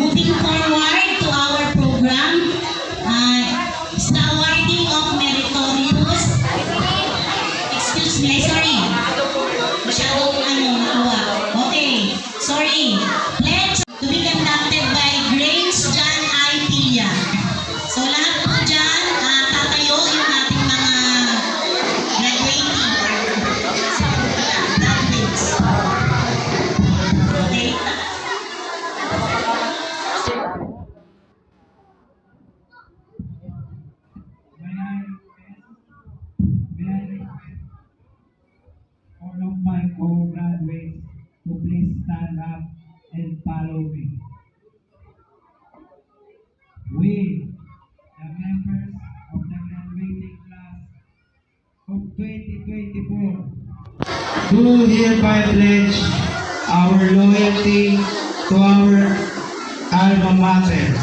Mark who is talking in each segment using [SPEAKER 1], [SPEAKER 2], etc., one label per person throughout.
[SPEAKER 1] moving forward to our program, sa awarding of meritorious, excuse me, sorry, masyadong nakuha. Okay, sorry. Pledge to be conducted by Grace John I. Pilla. So lahat po dyan, tatayo yung ating mga graduates. Okay.
[SPEAKER 2] All of my co-graduates to please stand up and follow me. We, the members of the graduating class of 2024, do hereby pledge our loyalty to our alma mater.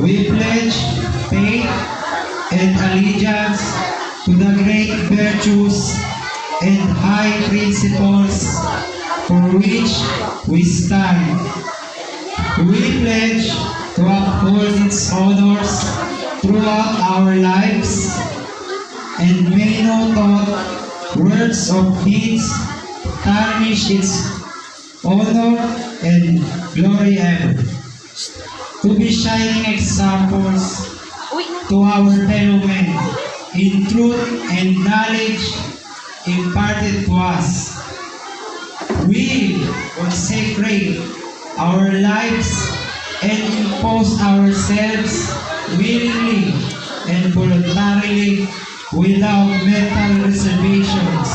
[SPEAKER 2] We pledge faith and allegiance to the great virtues and high principles for which we stand. We pledge to uphold its honors throughout our lives, and may no thought, words of deeds tarnish its honor and glory ever. To be shining examples to our fellow men in truth and knowledge imparted to us. We consecrate our lives and impose ourselves willingly and voluntarily without mental reservations,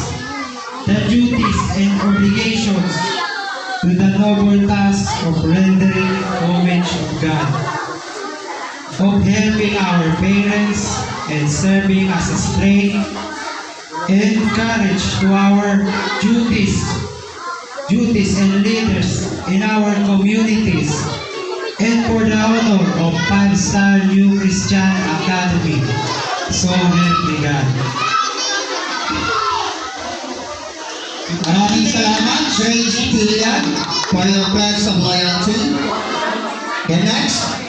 [SPEAKER 2] the duties and obligations to the noble task of rendering homage of God, of helping our parents and serving as a strength and courage to our duties and leaders in our communities, and for the honor of 5-Star New Christian Academy. So help me God.
[SPEAKER 3] Maraming salamat, Grace Pilla, for your pledge of loyalty. And next,